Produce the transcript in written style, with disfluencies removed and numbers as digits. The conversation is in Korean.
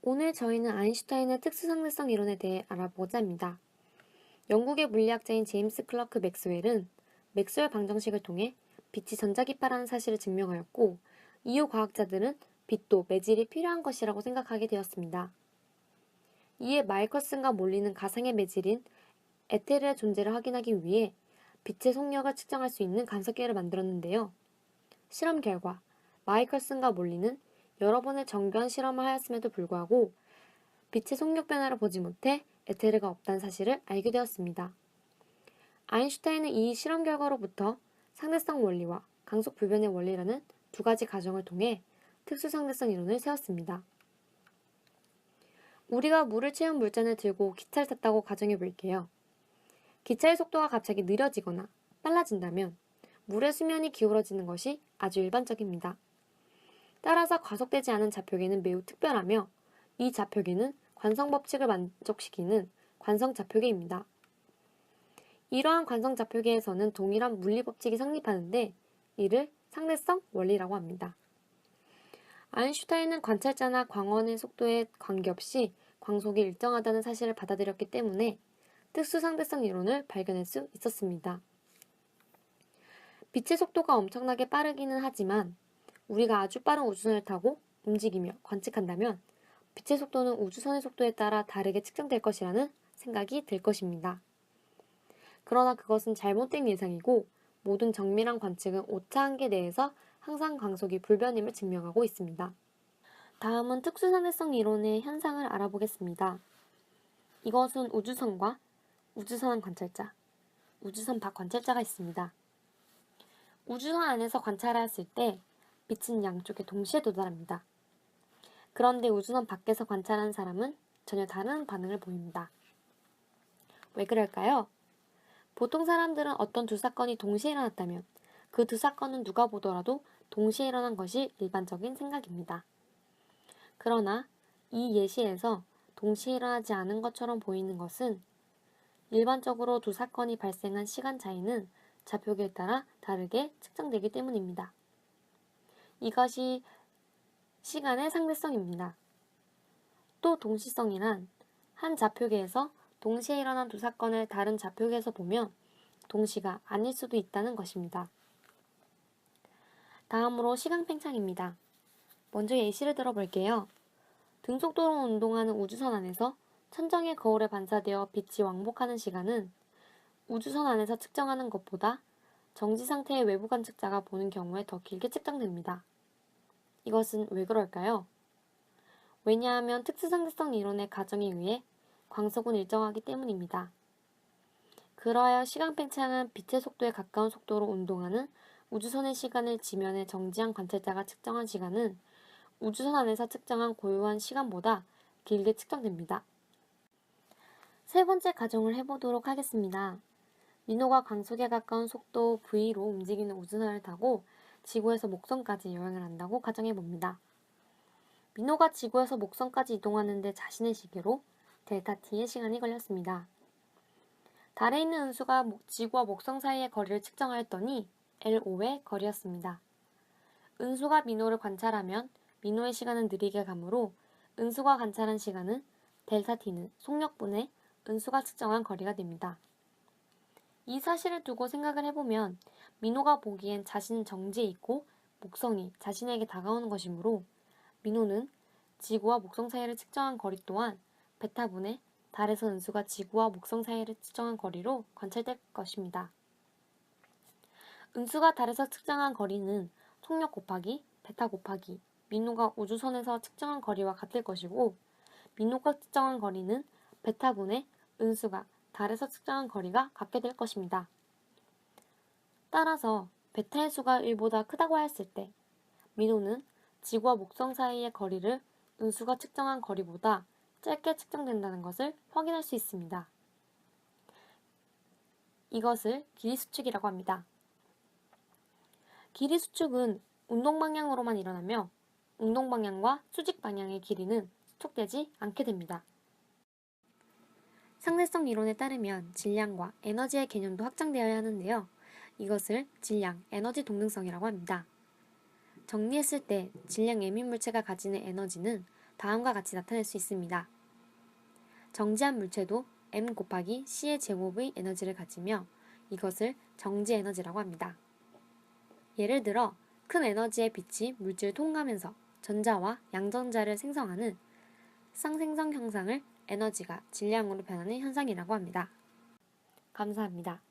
오늘 저희는 아인슈타인의 특수상대성 이론에 대해 알아보고자 합니다. 영국의 물리학자인 제임스 클러크 맥스웰은 맥스웰 방정식을 통해 빛이 전자기파라는 사실을 증명하였고, 이후 과학자들은 빛도 매질이 필요한 것이라고 생각하게 되었습니다. 이에 마이컬슨과 몰리는 가상의 매질인 에테르의 존재를 확인하기 위해 빛의 속력을 측정할 수 있는 간섭기를 만들었는데요. 실험 결과 마이컬슨과 몰리는 여러 번의 정교한 실험을 하였음에도 불구하고 빛의 속력 변화를 보지 못해 에테르가 없다는 사실을 알게 되었습니다. 아인슈타인은 이 실험 결과로부터 상대성 원리와 강속 불변의 원리라는 두 가지 가정을 통해 특수상대성 이론을 세웠습니다. 우리가 물을 채운 물잔을 들고 기차를 탔다고 가정해 볼게요. 기차의 속도가 갑자기 느려지거나 빨라진다면 물의 수면이 기울어지는 것이 아주 일반적입니다. 따라서 과속되지 않은 좌표계는 매우 특별하며, 이 좌표계는 관성법칙을 만족시키는 관성좌표계입니다. 이러한 관성좌표계에서는 동일한 물리법칙이 성립하는데 이를 상대성 원리라고 합니다. 아인슈타인은 관찰자나 광원의 속도에 관계없이 광속이 일정하다는 사실을 받아들였기 때문에 특수상대성 이론을 발견할 수 있었습니다. 빛의 속도가 엄청나게 빠르기는 하지만 우리가 아주 빠른 우주선을 타고 움직이며 관측한다면 빛의 속도는 우주선의 속도에 따라 다르게 측정될 것이라는 생각이 들 것입니다. 그러나 그것은 잘못된 예상이고, 모든 정밀한 관측은 오차 한계 내에서 항상 광속이 불변임을 증명하고 있습니다. 다음은 특수상대성 이론의 현상을 알아보겠습니다. 이것은 우주선과 우주선 관찰자, 우주선 밖 관찰자가 있습니다. 우주선 안에서 관찰하였을 때 빛은 양쪽에 동시에 도달합니다. 그런데 우주선 밖에서 관찰하는 사람은 전혀 다른 반응을 보입니다. 왜 그럴까요? 보통 사람들은 어떤 두 사건이 동시에 일어났다면 그 두 사건은 누가 보더라도 동시에 일어난 것이 일반적인 생각입니다. 그러나 이 예시에서 동시에 일어나지 않은 것처럼 보이는 것은 일반적으로 두 사건이 발생한 시간 차이는 좌표계에 따라 다르게 측정되기 때문입니다. 이것이 시간의 상대성입니다. 또 동시성이란 한 좌표계에서 동시에 일어난 두 사건을 다른 좌표계에서 보면 동시가 아닐 수도 있다는 것입니다. 다음으로 시간 팽창입니다. 먼저 예시를 들어볼게요. 등속도로 운동하는 우주선 안에서 천정의 거울에 반사되어 빛이 왕복하는 시간은 우주선 안에서 측정하는 것보다 정지 상태의 외부 관측자가 보는 경우에 더 길게 측정됩니다. 이것은 왜 그럴까요? 왜냐하면 특수상대성 이론의 가정에 의해 광속은 일정하기 때문입니다. 그러하여 시간 팽창은 빛의 속도에 가까운 속도로 운동하는 우주선의 시간을 지면에 정지한 관찰자가 측정한 시간은 우주선 안에서 측정한 고요한 시간보다 길게 측정됩니다. 세 번째 가정을 해보도록 하겠습니다. 민호가 광속에 가까운 속도 v로 움직이는 우주선을 타고 지구에서 목성까지 여행을 한다고 가정해봅니다. 민호가 지구에서 목성까지 이동하는데 자신의 시계로 델타 t의 시간이 걸렸습니다. 달에 있는 은수가 지구와 목성 사이의 거리를 측정하였더니 L5의 거리였습니다. 은수가 민호를 관찰하면 민호의 시간은 느리게 가므로 은수가 관찰한 시간은 델타 t는 속력분의 은수가 측정한 거리가 됩니다. 이 사실을 두고 생각을 해보면 민호가 보기엔 자신은 정지해 있고 목성이 자신에게 다가오는 것이므로 민호는 지구와 목성 사이를 측정한 거리 또한 베타분의 달에서 은수가 지구와 목성 사이를 측정한 거리로 관찰될 것입니다. 은수가 달에서 측정한 거리는 속력 곱하기 베타 곱하기 민호가 우주선에서 측정한 거리와 같을 것이고, 민호가 측정한 거리는 베타분의 은수가 달에서 측정한 거리가 같게 될 것입니다. 따라서 베타의 수가 1보다 크다고 하였을 때 민호는 지구와 목성 사이의 거리를 은수가 측정한 거리보다 짧게 측정된다는 것을 확인할 수 있습니다. 이것을 길이수축이라고 합니다. 길이수축은 운동방향으로만 일어나며 운동방향과 수직방향의 길이는 수축되지 않게 됩니다. 상대성 이론에 따르면 질량과 에너지의 개념도 확장되어야 하는데요. 이것을 질량, 에너지 동등성이라고 합니다. 정리했을 때 질량 애민 물체가 가지는 에너지는 다음과 같이 나타낼 수 있습니다. 정지한 물체도 m 곱하기 c의 제곱의 에너지를 가지며 이것을 정지 에너지라고 합니다. 예를 들어 큰 에너지의 빛이 물질을 통과하면서 전자와 양전자를 생성하는 쌍생성 현상을 에너지가 질량으로 변하는 현상이라고 합니다. 감사합니다.